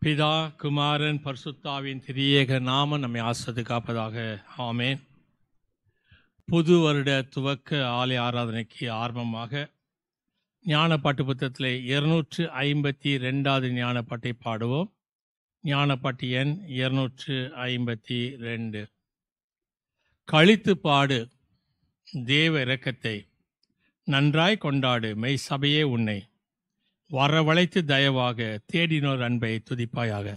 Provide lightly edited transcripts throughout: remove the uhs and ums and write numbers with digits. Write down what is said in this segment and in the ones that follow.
பிதா குமாரன் பரிசுத்தாவின் திரியேக நாமம் நம்மை ஆசிர்வதித்து காப்பதாக. ஆமேன். புது வருட துவக்க ஆலய ஆராதனைக்கு ஆரம்பமாக ஞானப்பாட்டு புத்தகத்திலே 252வது ஞானப்பாட்டை பாடுவோம். ஞானப்பாட்டு எண் 252. கழித்து பாடு தேவ இரக்கத்தை, நன்றாய் கொண்டாடு மெய் சபையே உன்னை, வரவழைத்து தயவாக தேடினோர் அன்பை துதிப்பாயாக.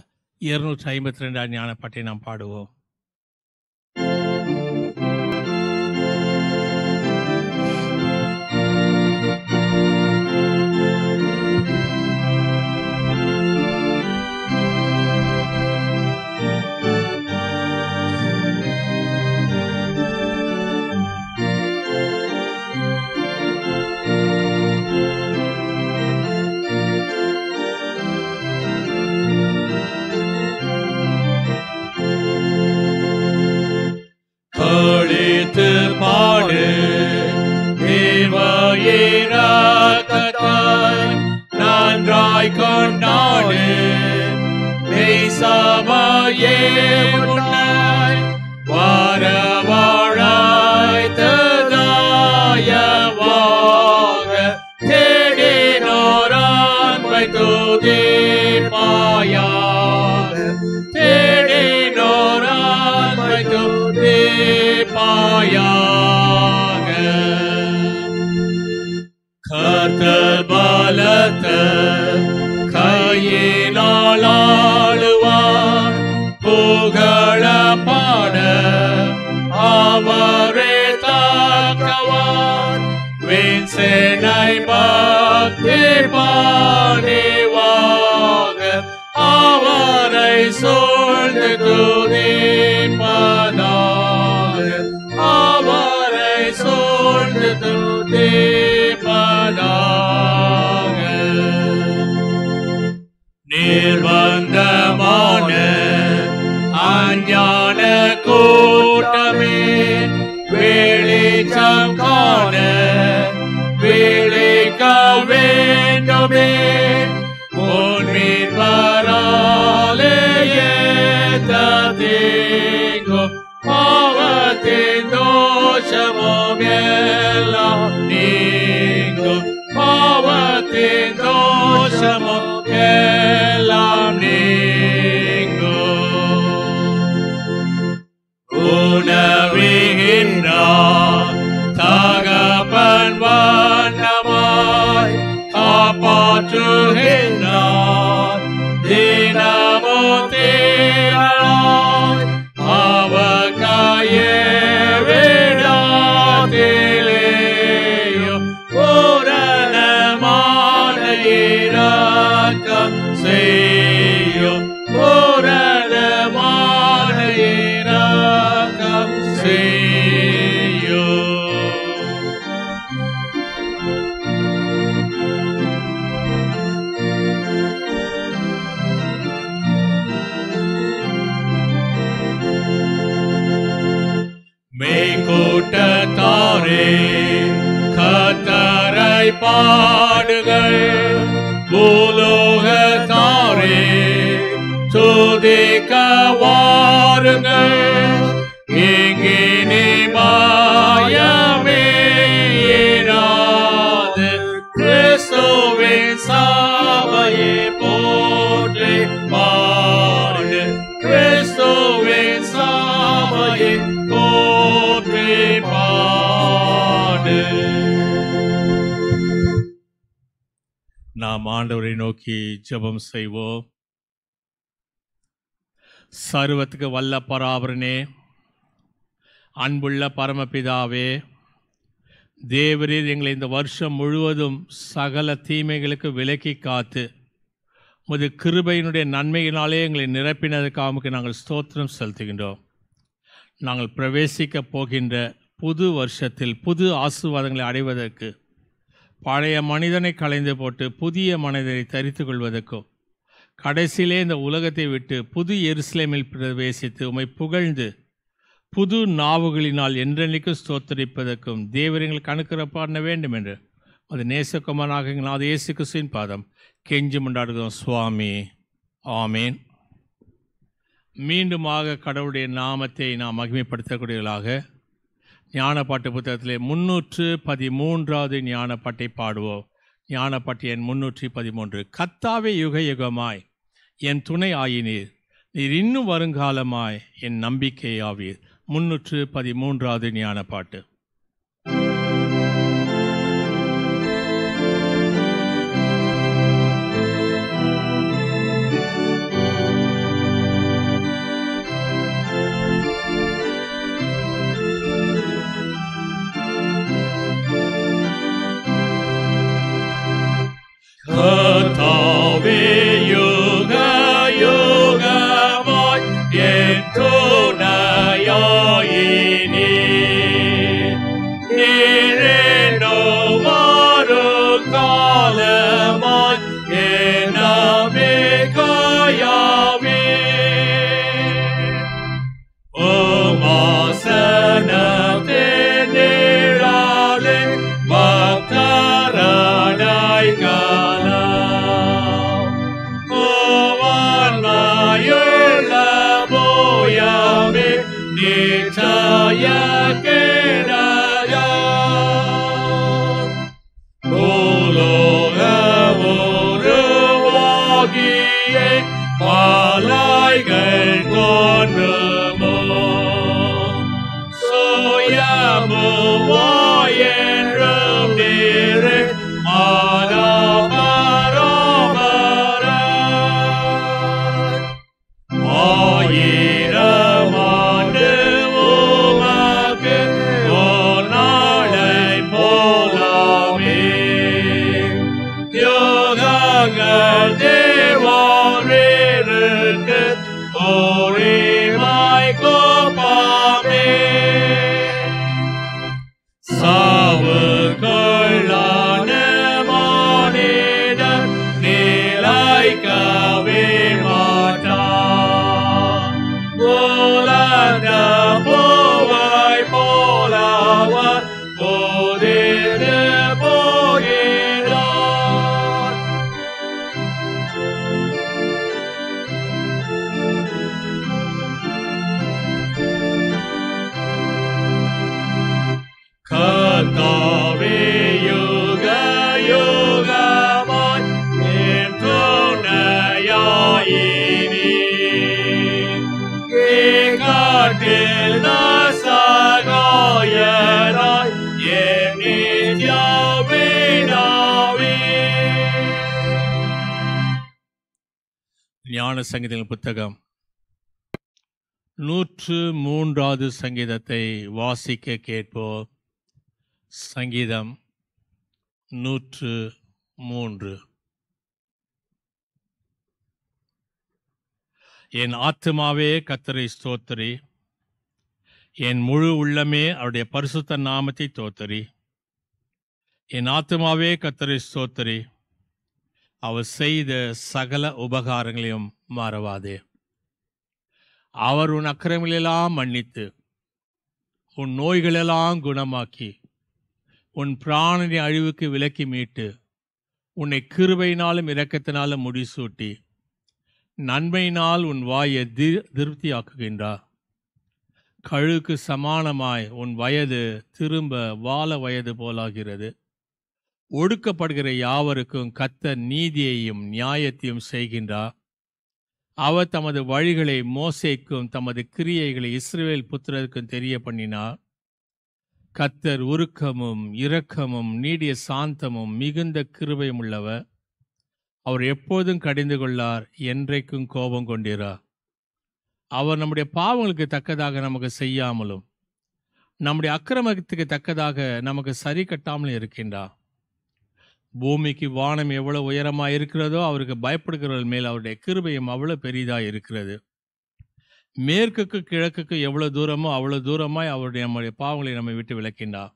252 ஞானப்பாட்டை நாம் பாடுவோம். கழித்து பாடு தேவ இரக்கத்தை, நன்றாய் கொண்டாடு மெய் சபையே உன்னை, வரவழைத்து தயவாக தேடினோர் அன்பை துதிப்பாயாக, தேடினோர் அன்பை துதிப்பாயாக. கர்த்தர் பலத்த கையினால் ஆளுவார், புகழ பாட அவரே தக்கவார், விண்சேனை பக்தி பணிவாக அவரை சூழ்ந்து துதிப்பதாக, அவரை சூழ்ந்து துதிப்பதாக. நிர்பந்தமான அஞ்ஞான கூட்டமே வெளிச்சம் காண விழிக்க வேண்டுமே, உன்மீன் வராலேயே தீங்கும் பாவத்தின் தோஷமும் எல்லாம் நீங்கும், பாவத்தின் தோஷமும் எல்லாம் நீங்கும். உணவுகின்றார் தகப்பன் வண்ணமாய் காப்பாற்றுகின்றார், தினமோ தேனாய் அவர் கையே விடாதிலேயும் பூரணமான இரக்கம் செய்யும், பூரணமான இரக்கம் செய்யும். மெய்கூட்டத்தாரே கர்த்தரை பாடுங்கள், பூலோகத்தாரே துதிக்க வாருங்கள், இங்கே நீ மாயமே இராது கிறிஸ்துவின் சபையை போற்றி பாடு, கிறிஸ்துவின் சபையை போற்றி பாடு. நாம் ஆண்டவரை நோக்கி ஜெபம் செய்வோம். சர்வத்துக்கு வல்ல பராபரனே, அன்புள்ள பரமபிதாவே, தேவரீர் எங்களை இந்த வருஷம் முழுவதும் சகல தீமைகளுக்கு விலக்கி காத்து உமது கிருபையினுடைய நன்மையினாலே எங்களை நிரப்பினதற்காக நாங்கள் ஸ்தோத்திரம் செலுத்துகின்றோம். நாங்கள் பிரவேசிக்க போகின்ற புது வருஷத்தில் புது ஆசீர்வாதங்களை அடைவதற்கு, பழைய மனிதனை களைந்து போட்டு புதிய மனிதனை தரித்து கொள்வதற்கும், கடைசியிலே இந்த உலகத்தை விட்டு புது எருசலேமில் பிரவேசித்து உம்மை புகழ்ந்து புது நாவுகளினால் என்றென்றைக்கும் ஸ்தோத்தரிப்பதற்கும் தேவர் எங்களுக்கு அனுக்கிரகம் பண்ண வேண்டும் என்று அது நேசகுமாரனாக எங்கள் இயேசு கிறிஸ்துவின் பாதம் கெஞ்சி கொண்டாடுகிறோம் சுவாமி. ஆமேன். மீண்டுமாக கடவுளுடைய நாமத்தை நாம் மகிமைப்படுத்தக்கூடியவர்களாக ஞானப்பாட்டு புத்தகத்திலே 313வது ஞானப்பாட்டை பாடுவோம். ஞானப்பாட்டு எண் 313. கர்த்தாவே யுக யுகமாய் என் துணை ஆயினீர், நீர் இன்னும் வருங்காலமாய் என் நம்பிக்கை ஆவீர். 313வது ஞானப்பாட்டு. கர்த்தாவே யுக யுகமாய் என் துணையாயினீர், நீர் என்னும் வருங்காலமாய் என் நம்பிக்கையாவீர். உம்மாசனத்தின் நிழலே பக்தரனாய் மாலைகள் தோன்றுமோ சுயமுவாயென்றும் நீரே மாறாபராபராய். ஆயிரம் ஆண்டு உமக்கு ஓர் நாளைப் போலாமே, யுகங்கள் தேவாரிற்கு ஓரிமாய் கோப்பாமே. சாவுக்குள்ளான மானிடர் நிலைக்கவே மாட்டார், உலர்ந்த பூவை போலவர் போதித்து போகிறார். கர்த்தாவே யுக யுகமாய் என் துணையாயினீர், இக்கட்டில் சகாயராய் என் நித்ய வினாவீர். ஞான சங்கீதங்கள் புத்தகம் 103வது சங்கீதத்தை வாசிக்க கேட்போம். சங்கீதம் 103. என் ஆத்துமாவே கர்த்தரை ஸ்தோத்திரி, என் முழு உள்ளமே அவருடைய பரிசுத்த நாமத்தை தோத்தரி. என் ஆத்துமாவே கர்த்தரை ஸ்தோத்திரி, அவர் செய்த சகல உபகாரங்களையும் மறவாதே. அவர் உன் அக்கிரமங்களெல்லாம் மன்னித்து உன் நோய்களெல்லாம் குணமாக்கி உன் பிராணனை அழிவுக்கு விலக்கி மீட்டு உன்னை கிருபையினாலும் இரக்கத்தினாலும் முடிசூட்டி நன்மையினால் உன் வாயை திருப்தியாக்குகின்றார். கழுக்கு சமானமாய் உன் வயது திரும்ப வால வயது போலாகிறது. ஒடுக்கப்படுகிற யாவருக்கும் கர்த்தர் நீதியையும் நியாயத்தையும் செய்கின்றார். அவர் தமது வழிகளை மோசேக்கும் தமது கிரியைகளை இஸ்ரவேல் புத்திரருக்கும் தெரிய பண்ணினார். கர்த்தர் உருக்கமும் இரக்கமும் நீடிய சாந்தமும் மிகுந்த கிருபையும் உள்ளவர். அவர் எப்போதும் கடிந்து கொள்ளார், என்றைக்கும் கோபம் கொண்டிரார். அவர் நம்முடைய பாவங்களுக்கு தக்கதாக நமக்கு செய்யாமலும் நம்முடைய அக்கிரமத்துக்கு தக்கதாக நமக்கு சரி கட்டாமலும் இருக்கின்றார். பூமிக்கு வானம் எவ்வளவு உயரமாக இருக்கிறதோ அவருக்கு பயப்படுகிறவர்கள் மேல் அவருடைய கிருபையும் அவ்வளவு பெரிதாக இருக்கிறது. மேற்குக்கு கிழக்குக்கு எவ்வளவு தூரமோ அவ்வளவு தூரமாய் அவருடைய நம்முடைய பாவங்களை நம்மை விட்டு விலக்கின்றார்.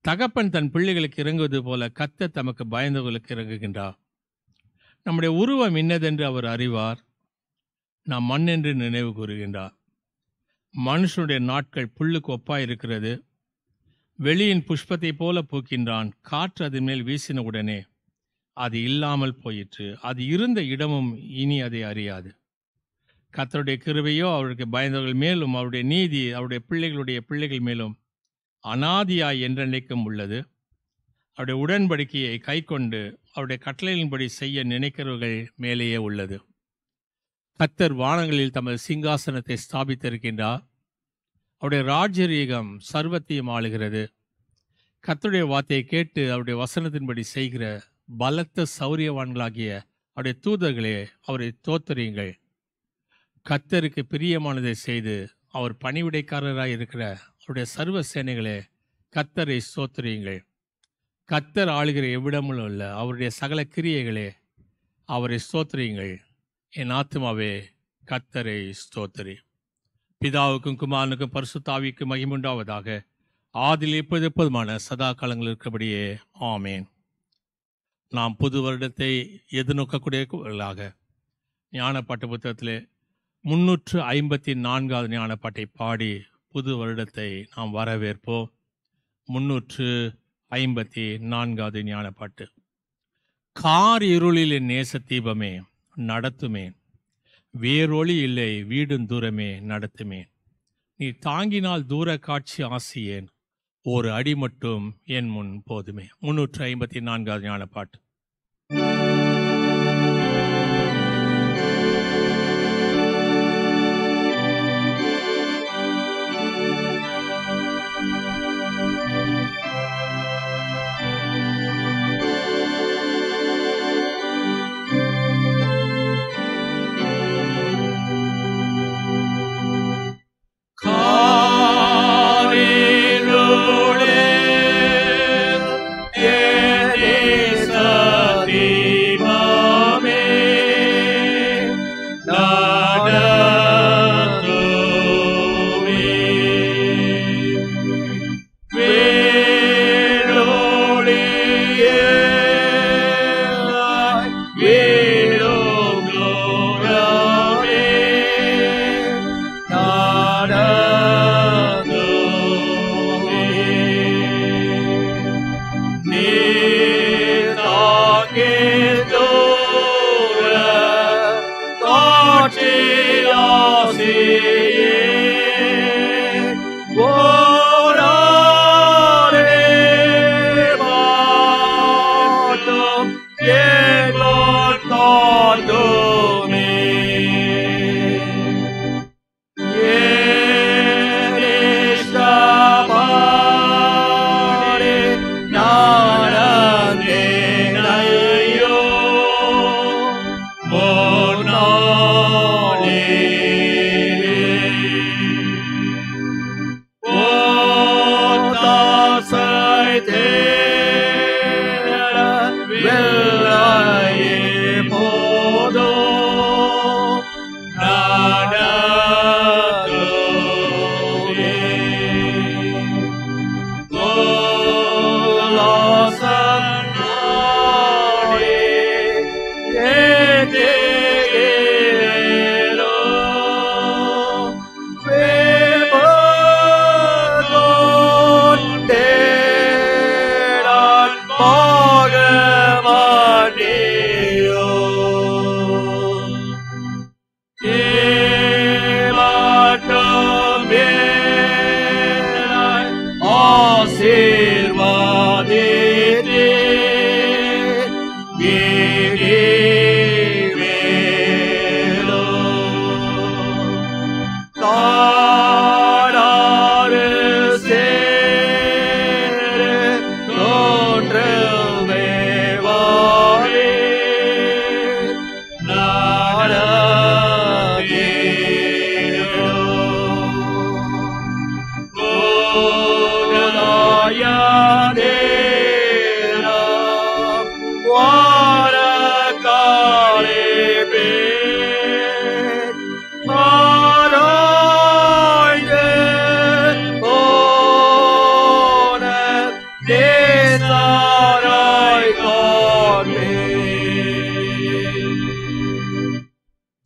தகப்பன் தன் பிள்ளைகளுக்கு இறங்குவது போல கர்த்தர் தமக்கு பயந்தவர்களுக்கு இறங்குகின்றார். நம்முடைய உருவம் இன்னதென்று அவர் அறிவார். நாம் மண் என்று நினைவு கூறுகின்றார். மனுஷனுடைய நாட்கள் புல்லுக்கு ஒப்பாய் இருக்கிறது. வெளியின் புஷ்பத்தை போல பூக்கின்றான். காற்று அதன் மேல் வீசின உடனே அது இல்லாமல் போயிற்று. அது இருந்த இடமும் இனி அதை அறியாது. கர்த்தருடைய கிருபையோ அவருக்கு பயந்தவர்கள் மேலும், அவருடைய நீதி அவருடைய பிள்ளைகளுடைய பிள்ளைகள் மேலும் அனாதியாய் என்றென்றைக்கும் உள்ளது. அவருடைய உடன்படிக்கையை கைக்கொண்டு அவருடைய கட்டளையின்படி செய்ய நினைக்கிறவர்கள் மேலேயே உள்ளது. கர்த்தர் வானங்களில் தமது சிங்காசனத்தை ஸ்தாபித்திருக்கின்றார். அவருடைய ராஜரீகம் சர்வத்தையும் ஆளுகிறது. கர்த்தருடைய வார்த்தையை கேட்டு அவருடைய வசனத்தின்படி செய்கிற பலத்த சௌரியவான்களாகிய அவருடைய தூதர்களே, அவரை தோத்தரியுங்கள். கர்த்தருக்கு பிரியமானதை செய்து அவர் பணிவிடைக்காரராய் இருக்கிற அவருடைய சர்வ சேனைகளே, கர்த்தரை ஸ்தோத்திரியுங்கள். கர்த்தர் ஆளுகிற எவ்விடமும் உள்ள அவருடைய சகல கிரியைகளே, அவரை ஸ்தோத்திரியுங்கள். என் ஆத்துமாவே கர்த்தரை ஸ்தோத்திரி. பிதாவுக்கும் குமாரனுக்கும் பரிசுத்த ஆவிக்கும் மகிமுண்டாவதாக. ஆதியில் எப்போதுமான சதா காலங்கள் இருக்கிறபடியே ஆமேன். நாம் புது வருடத்தை எதிர்நோக்கக்கூடியவர்களாக ஞானப்பாட்டு புத்தகத்திலே 354வது ஞானப்பாட்டை பாடி புது வருடத்தை நாம் வரவேற்போம். 354வது ஞானப்பாட்டு. கார் இருளில் என் நேச தீபமே நடத்துமேன், வேறொளி இல்லை வீடும் தூரமே நடத்துமேன். நீ தாங்கினால் தூர காட்சி ஆசியேன், ஒரு அடி மட்டும் என் முன் போதுமே. 354வது ஞானப்பாட்டு.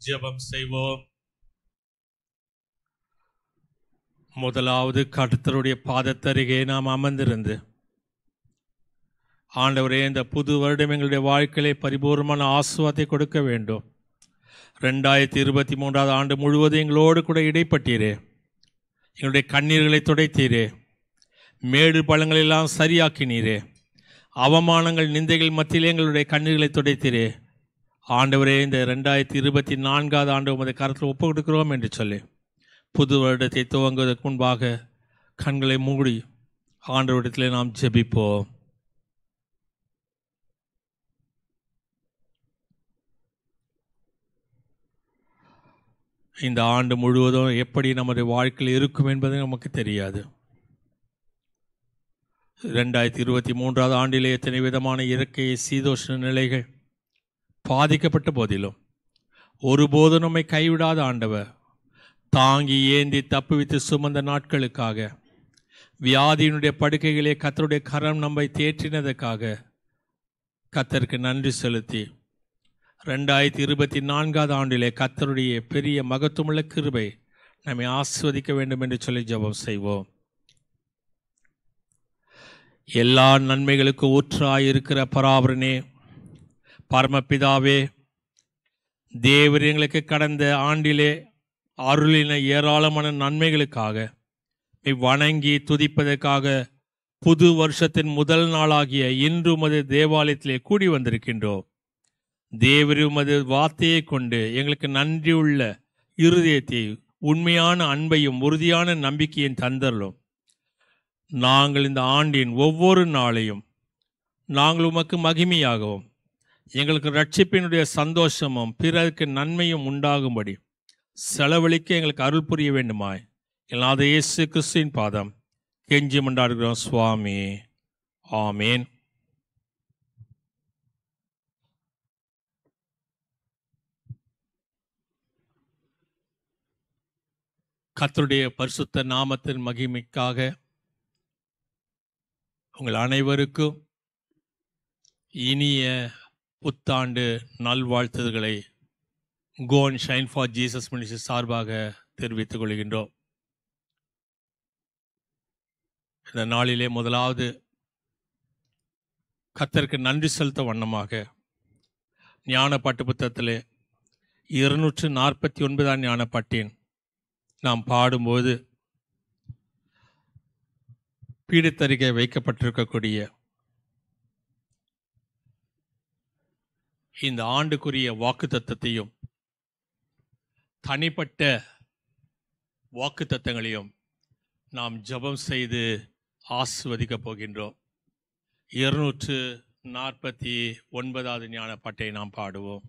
ஜெபம் செய்வோம். முதலாவது கர்த்தருடைய பாதத்தருகே நாம் அமர்ந்திருந்து ஆண்டவரே, இந்த புது வருடம் எங்களுடைய வாழ்க்கையிலே பரிபூர்ணமான ஆசீர்வாதத்தை கொடுக்க வேண்டும். 2023 ஆண்டு முழுவதும் எங்களோடு கூட இடைப்பட்டீரே. எங்களுடைய கண்ணீர்களை துடைத்தீரே. மேடு பள்ளங்களெல்லாம் சரியாக்கினீரே. அவமானங்கள் நிந்தைகள் மத்தியிலே எங்களுடைய கண்ணீர்களை துடைத்தீரே. ஆண்டவரே, இந்த 2024 ஆண்டு உமது கரத்தில் ஒப்பு கொடுக்கிறோம் என்று சொல்லி புது வருடத்தை துவங்குவதற்கு முன்பாக கண்களை மூடி ஆண்டவரிடத்திலே நாம் ஜெபிப்போம். இந்த ஆண்டு முழுவதும் எப்படி நமது வாழ்க்கையில் இருக்கும் என்பது நமக்கு தெரியாது. 2023 ஆண்டிலே எத்தனை விதமான இயற்கை சீதோஷ்ண நிலைகள் பாதிக்கப்பட்ட போதிலும் ஒருபோதும் நம்மை கைவிடாத ஆண்டவர், தாங்கி ஏந்தி தப்புவித்து சுமந்த நாட்களுக்காக, வியாதியினுடைய படுக்கைகளே கர்த்தருடைய கரம் நம்மை தேற்றினதற்காக கர்த்தருக்கு நன்றி செலுத்தி 2024 ஆண்டிலே கர்த்தருடைய பெரிய மகத்துவமுள்ள கிருபை நம்மை ஆசீர்வதிக்க வேண்டும் என்று சொல்லி ஜெபம் செய்வோம். எல்லா நன்மைகளுக்கும் ஊற்றாயிருக்கிற பராபரனே, பரமபிதாவே, தேவர் எங்களுக்கு கடந்த ஆண்டிலே அருளின ஏராளமான நன்மைகளுக்காக வணங்கி துதிப்பதற்காக புது வருஷத்தின் முதல் நாளாகிய இன்று உமது தேவாலயத்திலே கூடி வந்திருக்கின்றோம். தேவர் உமது வார்த்தையை கொண்டு எங்களுக்கு நன்றியுள்ள இருதயத்தை, உண்மையான அன்பையும் உறுதியான நம்பிக்கையும் தந்தரலும். நாங்கள் இந்த ஆண்டின் ஒவ்வொரு நாளையும் நாங்கள் உமக்கு மகிமையாகவும் எங்களுக்கு ரட்சிப்பினுடைய சந்தோஷமும் பிறருக்கு நன்மையும் உண்டாகும்படி செலவழிக்க எங்களுக்கு அருள் புரிய வேண்டுமாய் எல்லாத இயேசு கிறிஸ்துவின் பாதம் கெஞ்சி மன்றாடுகிறோம் சுவாமி. ஆமேன். கர்த்தருடைய பரிசுத்த நாமத்தின் மகிமைக்காக உங்கள் அனைவருக்கும் இனிய புத்தாண்டு நல்வாழ்த்துதல்களை Go and Shine for Jesus ministry சார்பாக தெரிவித்துக் கொள்கின்றோம். இந்த நாளிலே முதலாவது கர்த்தருக்கு நன்றி செலுத்த வண்ணமாக ஞானப்பாட்டு புத்தகத்திலே 249 ஞானப்பாட்டின் நாம் பாடும்போது பீடத்தருகே வைக்கப்பட்டிருக்கக்கூடிய இந்த ஆண்டுக்குரிய வாக்குத்தத்தத்தையும் தனிப்பட்ட வாக்குத்தத்தங்களையும் நாம் ஜெபம் செய்து ஆசீர்வதிக்கப் போகின்றோம். 249 ஞானப்பாட்டை நாம் பாடுவோம்.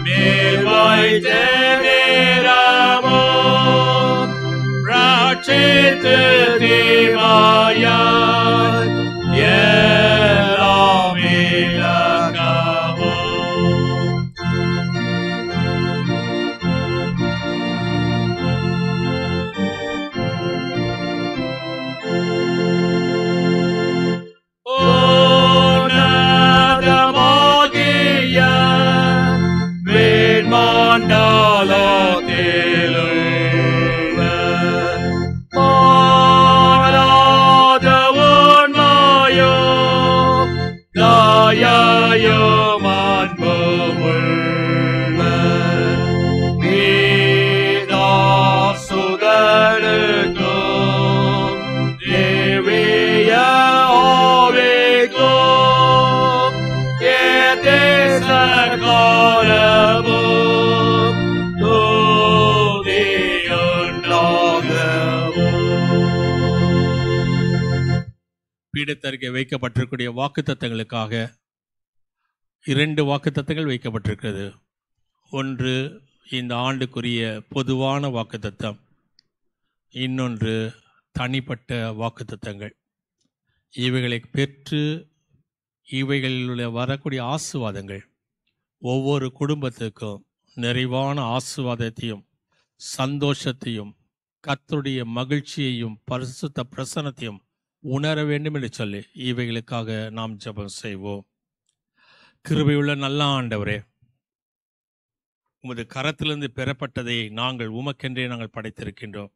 Neva பீடத்தருகே வைக்கப்பட்டிருக்கூடிய வாக்குத்தத்தங்களுக்காக 2 வாக்குத்தத்தங்கள் வைக்கப்பட்டிருக்கிறது. ஒன்று இந்த ஆண்டுக்குரிய பொதுவான வாக்குத்தத்தம், இன்னொன்று தனிப்பட்ட வாக்குத்தத்தங்கள். இவைகளை பெற்று இவைகளில் வரக்கூடிய ஆசீர்வாதங்கள் ஒவ்வொரு குடும்பத்துக்கும் நிறைவான ஆசீர்வாதத்தையும் சந்தோஷத்தையும் கர்த்தருடைய மகிழ்ச்சியையும் பரிசுத்த பிரசன்னத்தையும் உணர வேண்டும் என்று சொல்லி இவைகளுக்காக நாம் ஜெபம் செய்வோம். கிருபையுள்ள நல்ல ஆண்டவரே, உமது கரத்திலிருந்து பெறப்பட்டதை நாங்கள் உமக்கென்றே நாங்கள் படைத்திருக்கின்றோம்.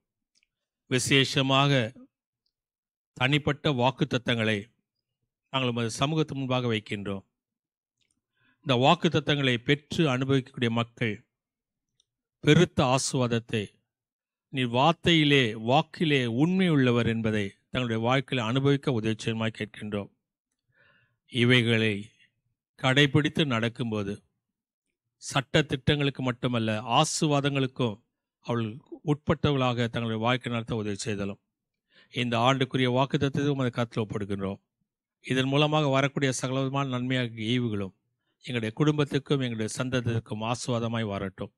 விசேஷமாக தனிப்பட்ட வாக்குத்தத்தங்களை நாங்கள் உமது சமூகத்து முன்பாக வைக்கின்றோம். இந்த வாக்குத்தத்தங்களை பெற்று அனுபவிக்கக்கூடிய மக்கள் பெருத்த ஆசீர்வாதத்தை, நீ வார்த்தையிலே வாக்கிலே உண்மை உள்ளவர் என்பதை தங்களுடைய வாழ்க்கையில் அனுபவிக்க உதவி செய்யுமாய் கேட்கின்றோம். இவைகளை கடைபிடித்து நடக்கும்போது சட்ட திட்டங்களுக்கு மட்டுமல்ல, ஆசீர்வாதங்களுக்கும் அவள் உட்பட்டவர்களாக தங்களுடைய வாழ்க்கை நடத்த உதவி செய்தலும் இந்த ஆண்டுக்குரிய வாக்குத்தத்தத்தை உமது கரத்தில் ஒப்படுகின்றோம். இதன் மூலமாக வரக்கூடிய சகலவிதமான நன்மையாக ஈவுகளும் எங்களுடைய குடும்பத்துக்கும் எங்களுடைய சந்ததிக்கும் ஆசீர்வாதமாய் வரட்டும்.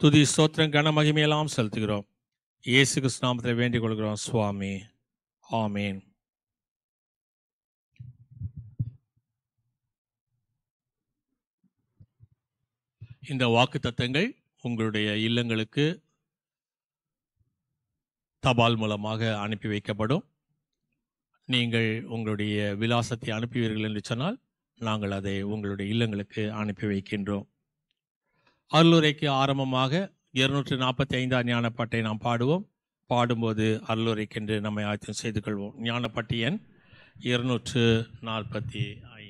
துதி ஸ்தோத்திரம் கன மகிமையெல்லாம் செலுத்துகிறோம். இயேசு கிறிஸ்து நாமத்தில் வேண்டிக் கொள்கிறோம் சுவாமி. ஆமீன். இந்த வாக்குத்தத்தங்கள் உங்களுடைய இல்லங்களுக்கு தபால் மூலமாக அனுப்பி வைக்கப்படும். நீங்கள் உங்களுடைய விலாசத்தை அனுப்புவீர்கள் என்று சொன்னால் நாங்கள் அதை உங்களுடைய இல்லங்களுக்கு அனுப்பி வைக்கின்றோம். அருளுரைக்கு ஆரம்பமாக 245 ஞானப்பாட்டை நாம் பாடுவோம். பாடும்போது அருளுரைக்கென்று நம்மை ஆயத்தம் செய்து கொள்வோம். ஞானப்பாட்டு எண் 245.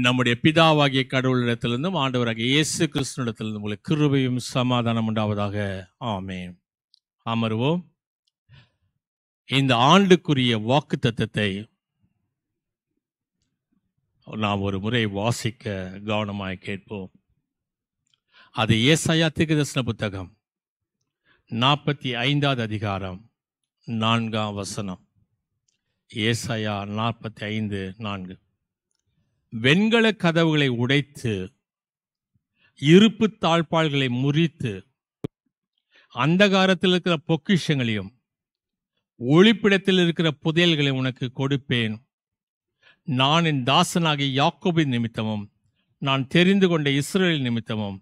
நம்முடைய பிதாவாகிய கடவுளிடத்திலிருந்தும் ஆண்டவராகிய இயேசு கிறிஸ்துவிடத்திலிருந்தும் உங்களுக்கு கிருபையும் சமாதானம் உண்டாவதாக. ஆமென். அமர்வோம். இந்த ஆண்டுக்குரிய வாக்குத்தத்தத்தை நாம் ஒரு முறை வாசிக்க கவனமாய் கேட்போம். அது ஏசாயா தீர்க்கதரிசன புத்தகம் 45வது அதிகாரம் 4ஆம் வசனம். ஏசாயா 45:4. வெண்கல கதவுகளை உடைத்து இருப்பு தாழ்பாள்களை முறித்து அந்தகாரத்தில் இருக்கிற பொக்கிஷங்களையும் ஒளிப்பிடத்தில் இருக்கிற புதையல்களை உனக்கு கொடுப்பேன். நான் என் தாசனாகிய யாக்கோபின் நிமித்தமும் நான் தெரிந்து கொண்ட இஸ்ரவேல் நிமித்தமும்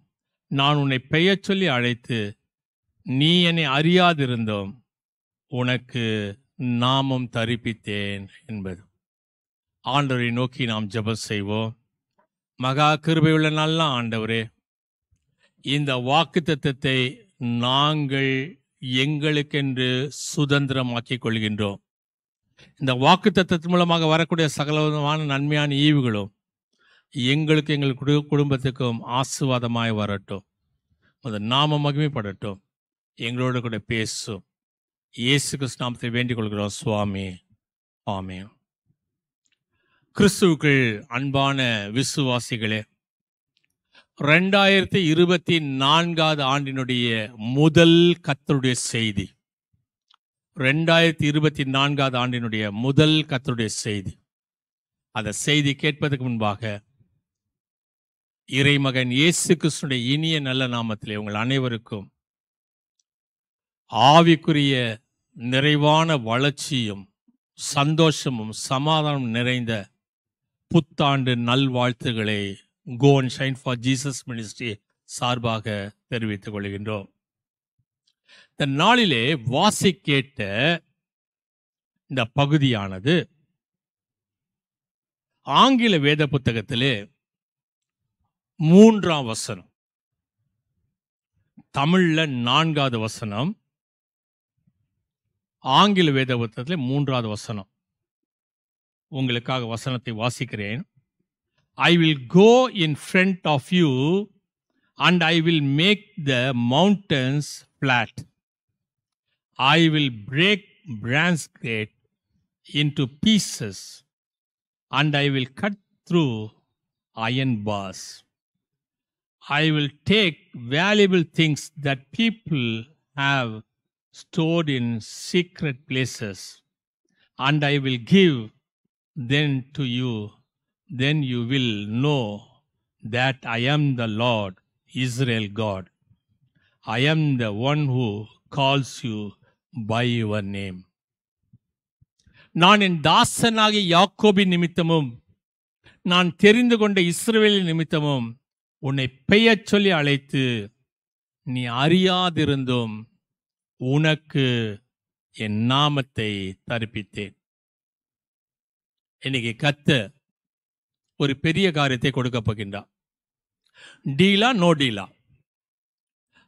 நான் உன்னை பெயர் சொல்லி அழைத்து நீ என்னை அறியாதிருந்தோம் உனக்கு நாமம் தரிப்பித்தேன் என்பது. ஆண்டவரை நோக்கி நாம் ஜெபம் செய்வோம். மகா கிருபையுள்ள நல்ல ஆண்டவரே, இந்த வாக்குத்தத்தத்தை நாங்கள் எங்களுக்கென்று சுதந்திரமாக்கிக் கொள்கின்றோம். இந்த வாக்குத்தத்தத்தின் மூலமாக வரக்கூடிய சகலவிதமான நன்மையான ஈவுகளும் எங்களுக்கு எங்கள் குடும்பத்துக்கும் ஆசீர்வாதமாய் வரட்டும். அது நாம மகிமைப்படட்டும். எங்களோடு கூட பேசும். இயேசு கிறிஸ்து நாமத்தை வேண்டிக் கொள்கிறோம் சுவாமி. ஆமென். கிறிஸ்துவுக்குள் அன்பான விசுவாசிகளே, 2024 ஆண்டினுடைய முதல் கர்த்தருடைய செய்தி, 2024 ஆண்டினுடைய முதல் கர்த்தருடைய செய்தி. அந்த செய்தி கேட்பதற்கு முன்பாக இறைமகன் இயேசு கிறிஸ்துவின் இனிய நல்ல நாமத்திலே உங்கள் அனைவருக்கும் ஆவிக்குரிய நிறைவான வளர்ச்சியும் சந்தோஷமும் சமாதானம் நிறைந்த புத்தாண்டு நல்வாழ்த்துக்களை go and shine for Jesus ministry சார்பாக தெரிவித்துக் கொள்கின்றோம். இந்த நாளிலே வாசி கேட்ட இந்த பகுதியானது ஆங்கில வேத புத்தகத்திலே 3ஆம் வசனம், தமிழ்ல 4வது வசனம், ஆங்கில வேத புத்தகத்திலே 3வது வசனம். உங்களுக்காக வசனத்தை வாசிக்கிறேன். I will go in front of you and I will make the mountains flat. I will break Bransgate into pieces and I will cut through iron bars. I will take valuable things that people have stored in secret places and I will give them to you. Then you will know that I am the Lord, Israel God. I am the one who calls you by your name. நான் என் தாசனாகிய யாக்கோபின் நிமித்தமும் நான் தெரிந்து கொண்ட இஸ்ரவேலின் நிமித்தமும் உன்னை பெயர் சொல்லி அழைத்து நீ அறியாதிருந்தும் உனக்கு என் நாமத்தை தரிப்பித்தேன். இன்னைக்கு கர்த்தர் ஒரு பெரிய காரியத்தை கொடுக்க போகின்றார். டீலா நோ டீலா,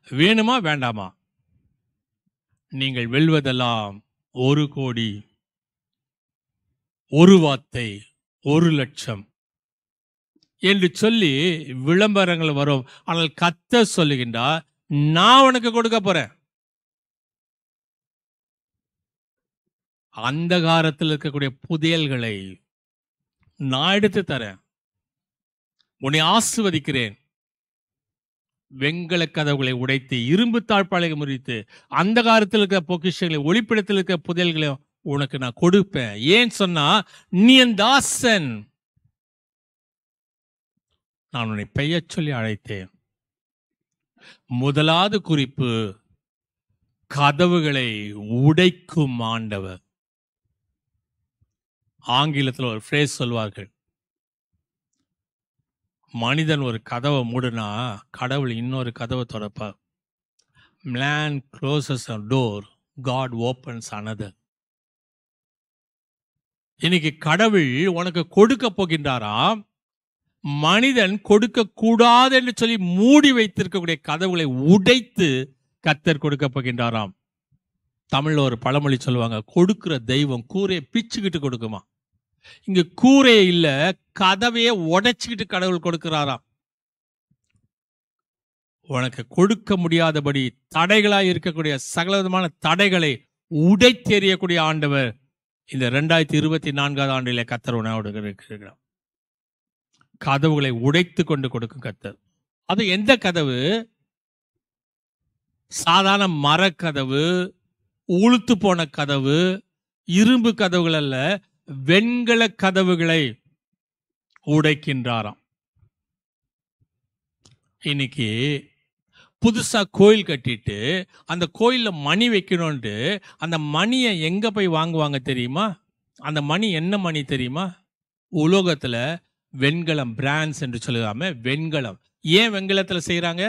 வேணுமா வேண்டாமா, நீங்கள் வெல்வதெல்லாம் 1 கோடி, 1 வார்த்தை, 1 லட்சம் என்று சொல்லி விளம்பரங்கள் வரும். ஆனால் கர்த்தர் சொல்லுகின்றார், நான் உனக்கு கொடுக்க போறேன். அந்த காலத்தில் இருக்கக்கூடிய புதையல்களை நான் எடுத்து தரேன். உன்னை ஆசீர்வதிக்கிறேன். வெண்கல கதவுகளை உடைத்து இரும்பு தாழ்பாளையை முறித்து அந்த காலத்தில் இருக்கிற பொக்கிஷங்களை ஒளிப்பிடத்தில் இருக்கிற புதையல்களை உனக்கு நான் கொடுப்பேன். ஏன் சொன்னா, நீ என் தாசன், நான் உன்னை பெயர் சொல்லி அழைத்தேன். முதலாவது குறிப்பு, கதவுகளை உடைக்கும் ஆண்டவர். ஆங்கிலத்தில் ஒரு ஃப்ரேஸ் சொல்வார்கள், மனிதன் ஒரு கதவை மூடுனா கடவுள் இன்னொரு கதவை திறப்பார். Man closes a door, God opens another. இன்னைக்கு கடவுள் உனக்கு கொடுக்க போகின்றாராம். மனிதன் கொடுக்க கூடாது என்று சொல்லி மூடி வைத்திருக்கக்கூடிய கதவுகளை உடைத்து கர்த்தர் கொடுக்க போகின்றாராம். தமிழ்ல ஒரு பழமொழி சொல்லுவாங்க, கொடுக்கிற தெய்வம் கூரையை பிச்சுக்கிட்டு கொடுக்குமா. இங்க கூரை இல்ல, கதவையே உடைச்சுக்கிட்டு கடவுள் கொடுக்கிறாராம். உனக்கு கொடுக்க முடியாதபடி தடைகளாய் இருக்கக்கூடிய சகலவிதமான தடைகளை உடைத்தெறியக்கூடிய ஆண்டவர் இந்த 2024 ஆண்டிலே கர்த்தர் உணவோடு இருக்கிறார். கதவுகளை உடைத்து கொண்டு கொடுக்கும் கர்த்தர். அது எந்த கதவு? சாதாரண மரக்கதவு, உளுத்து போன கதவு, இரும்பு கதவுகள் அல்ல, வெண்கல கதவுகளை உடைக்கின்றாராம். இன்னைக்கு புதுசா கோயில் கட்டிட்டு அந்த கோயில்ல மணி வைக்கணும்ட்டு அந்த மணியை எங்க போய் வாங்குவாங்க தெரியுமா? அந்த மணி என்ன மணி தெரியுமா? உலோகத்துல வெண்கலம், பிரான்ஸ் என்று சொல்லாம வெண்கலம். ஏன் வெண்கலத்துல செய்யறாங்க?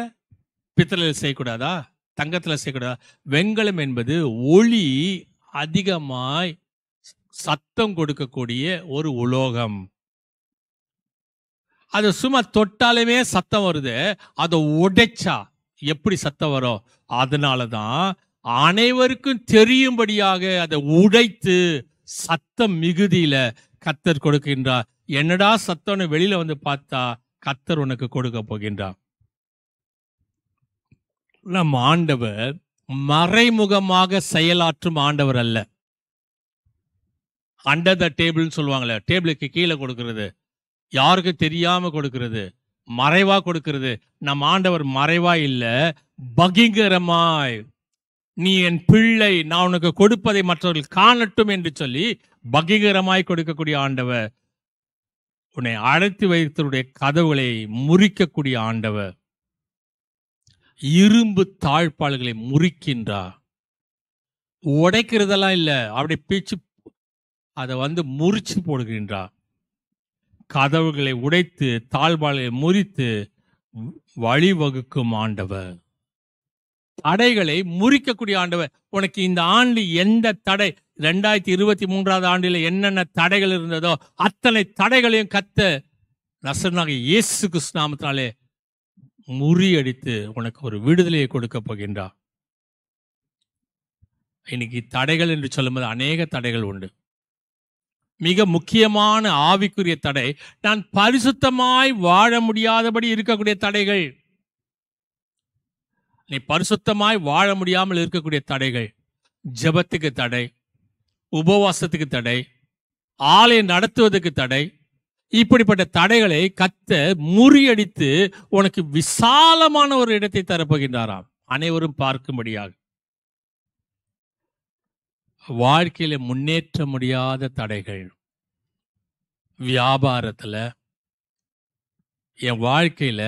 பித்தளையில் செய்யக்கூடாதா? தங்கத்துல செய்யக்கூடாதா? வெண்கலம் என்பது ஒளி அதிகமாய் சத்தம் கொடுக்கக்கூடிய ஒரு உலோகம். அது சும்மா தொட்டாலுமே சத்தம் வருது. அதை உடைச்சா எப்படி சத்தம் வரும்? அதனாலதான் அனைவருக்கும் தெரியும்படியாக அதை உடைத்து சத்தம் மிகுதியில கர்த்தர் கொடுக்கின்றார். என்னடா சத்தம்னு வெளியில வந்து பார்த்தா கர்த்தர் உனக்கு கொடுக்க போகின்றார். நம் ஆண்டவர் மறைமுகமாக செயலாற்றும் ஆண்டவர் அல்ல. அண்டர் த டேபிள்னு சொல்லுவாங்களே, டேபிளுக்கு கீழே கொடுக்கிறது, யாருக்கு தெரியாம கொடுக்கிறது, மறைவா கொடுக்கிறது. நம் ஆண்டவர் மறைவா இல்ல, பகிங்கரமாய், நீ என் பிள்ளை, நான் உனக்கு கொடுப்பதை மற்றவர்கள் காணட்டும் என்று சொல்லி பகிங்கரமாய் கொடுக்கக்கூடிய ஆண்டவர். உன்னை அழைத்து வைத்தருடைய கதவுகளை முறிக்கக்கூடிய ஆண்டவர். இரும்பு தாழ்பாள்களை முறிக்கின்றார். உடைக்கிறதெல்லாம் இல்ல, அப்படி பிச்சு அதை முறிச்சு போடுகின்றார். கதவுகளை உடைத்து தாழ்பாளை முறித்து வழிவகுக்கும் ஆண்டவர். தடைகளை முறிக்கக்கூடிய ஆண்டவர். உனக்கு இந்த ஆண்டு எந்த தடை, 2023 ஆண்டில் என்னென்ன தடைகள் இருந்ததோ அத்தனை தடைகளையும் கர்த்தர் நசரேயனாகிய இயேசு கிறிஸ்து நாமத்தினாலே முறியடித்து உனக்கு ஒரு விடுதலையை கொடுக்க போகின்றார். இன்னைக்கு தடைகள் என்று சொல்லும்போது அநேக தடைகள் உண்டு. மிக முக்கியமான ஆவிக்குரிய தடை, நான் பரிசுத்தமாய் வாழ முடியாதபடி இருக்கக்கூடிய தடைகள். நீ பரிசுத்தமாய் வாழ முடியாமல் இருக்கக்கூடிய தடைகள். ஜெபத்துக்கு தடை, உபவாசத்துக்கு தடை, ஆலயம் நடத்துவதற்கு தடை. இப்படிப்பட்ட தடைகளை கர்த்தர் முறியடித்து உனக்கு விசாலமான ஒரு இடத்தை தரப்போகின்றாராம், அனைவரும் பார்க்கும்படியாக. வாழ்க்கையில முன்னேற்ற முடியாத தடைகள், வியாபாரத்துல, என் வாழ்க்கையில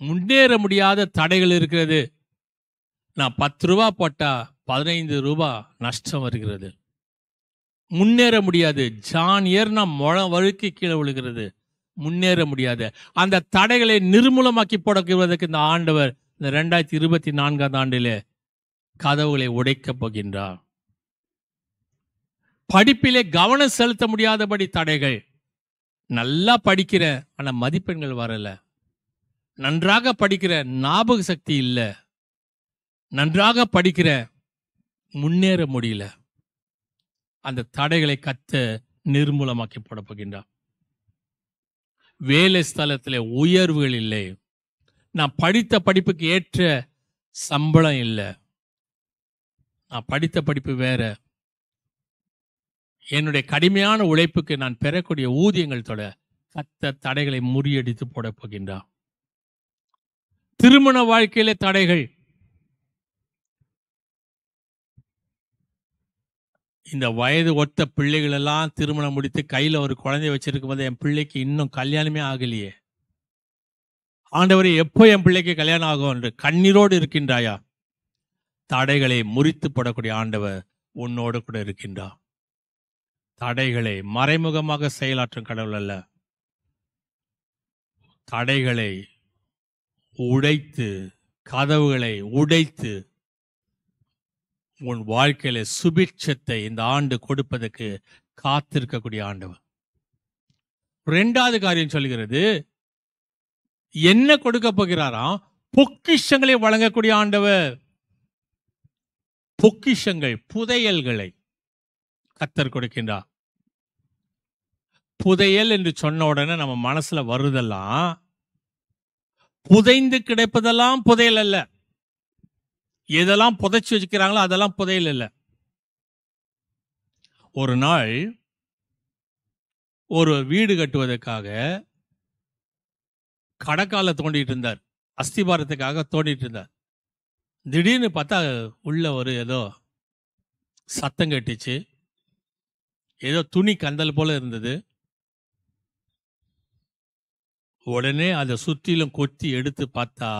முன்னேற முடியாத தடைகள் இருக்கிறது. நான் 10 ரூபாய் போட்டா 15 ரூபாய் நஷ்டம் வருகிறது. முன்னேற முடியாது. ஜான் ஏர்னா முழம் வழுக்கி கீழே விழுகிறது. முன்னேற முடியாது. அந்த தடைகளை நிர்மூலமாக்கி போடுவதற்கு இந்த ஆண்டவர் இந்த 2024 ஆண்டிலே கதவுகளை உடைக்கப் போகின்றார். படிப்பிலே கவனம் செலுத்த முடியாதபடி தடைகள். நல்லா படிக்கிறேன், ஆனா மதிப்பெண்கள் வரல. நன்றாக படிக்கிற, ஞாபக சக்தி இல்லை. நன்றாக படிக்கிற, முன்னேற முடியல. அந்த தடைகளை கர்த்தர் நிர்மூலமாக்கி போட போகின்றார். வேலை ஸ்தலத்தில் உயர்வுகள் இல்லை. நான் படித்த படிப்புக்கு ஏற்ற சம்பளம் இல்லை. நான் படித்த படிப்பு வேற. என்னுடைய கடுமையான உழைப்புக்கு நான் பெறக்கூடிய ஊதியங்கள் தொட கர்த்தர் தடைகளை முறியடித்து போட போகின்றார். திருமண வாழ்க்கையிலே தடைகள். இந்த வயது ஒத்த பிள்ளைகள் எல்லாம் திருமணம் முடித்து கையில ஒரு குழந்தைய வச்சிருக்கும் போது என் பிள்ளைக்கு இன்னும் கல்யாணமே ஆகலையே, ஆண்டவரே எப்போ என் பிள்ளைக்கு கல்யாணம் ஆகும் என்று கண்ணீரோடு இருக்கின்றாயா? தடைகளை முறித்து போடக்கூடிய ஆண்டவர் உன்னோடு கூட இருக்கின்றார். தடைகளை மறைமுகமாக செயலாற்றும் கடவுள் அல்ல. தடைகளை உடைத்து, கதவுகளை உடைத்து உன் வாழ்க்கையில சுபிட்சத்தை இந்த ஆண்டு கொடுப்பதற்கு காத்திருக்கக்கூடிய ஆண்டவர். 2வது காரியம் சொல்கிறது, என்ன கொடுக்க போகிறாராம்? பொக்கிஷங்களை வழங்கக்கூடிய ஆண்டவர். பொக்கிஷங்கள், புதையல்களை கர்த்தர் கொடுக்கின்றார். புதையல் என்று சொன்ன உடனே நம்ம மனசுல வருதெல்லாம் புதைந்து கிடைப்பதெல்லாம் புதையல் அல்ல. எதெல்லாம் புதைச்சு வச்சுக்கிறாங்களோ அதெல்லாம் புதையல் அல்ல. ஒரு நாள் ஒரு வீடு கட்டுவதற்காக கடக்கால தோண்டிட்டு இருந்தார். அஸ்திபாரத்துக்காக தோண்டிட்டு இருந்தார். திடீர்னு பார்த்தா உள்ள ஒரு ஏதோ சத்தம் கட்டிச்சு. ஏதோ துணி கந்தல் போல இருந்தது. உடனே அதை சுத்திலும் கொத்தி எடுத்து பார்த்தா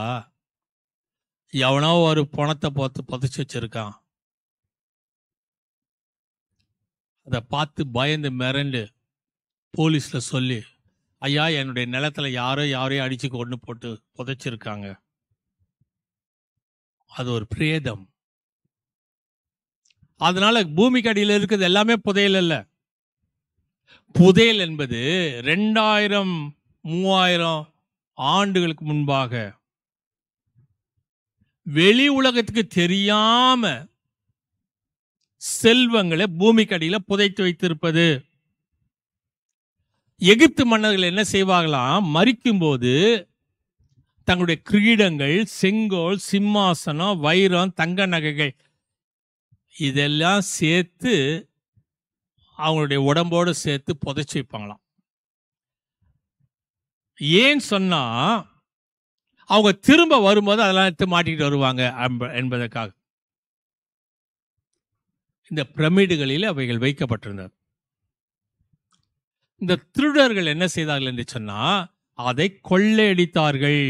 எவனோ ஒரு பணத்தை பார்த்து புதைச்சு வச்சிருக்கான். அதை பார்த்து பயந்து மிரண்டு போலீஸ்ல சொல்லி, ஐயா என்னுடைய நிலத்துல யாரையும் அடிச்சு கொண்டு போட்டு புதைச்சிருக்காங்க, அது ஒரு பிரேதம். அதனால பூமிக்கு அடியில் இருக்கிறது எல்லாமே புதையல் அல்ல. புதையல் என்பது 2000-3000 ஆண்டுகளுக்கு முன்பாக வெளி உலகத்துக்கு தெரியாம செல்வங்களை பூமிக்கு அடியில புதைத்து வைத்திருப்பது. எகிப்து மன்னர்கள் என்ன செய்வாங்களாம், மரிக்கும் போது தங்களுடைய கிரீடங்கள், செங்கோல், சிம்மாசனம், வைரம், தங்க நகைகள் இதெல்லாம் சேர்த்து அவங்களுடைய உடம்போடு சேர்த்து புதைச்சி வைப்பாங்களாம். ஏன் சொன்னா அவங்க திரும்ப வரும்போது அதெல்லாம் எடுத்து மாட்டிக்கிட்டு வருவாங்க என்பதற்காக இந்த பிரமிடுகளில் அவைகள் வைக்கப்பட்டிருந்தது. இந்த திருடர்கள் என்ன செய்தார்கள் என்று சொன்னா அதை கொள்ளையடித்தார்கள்.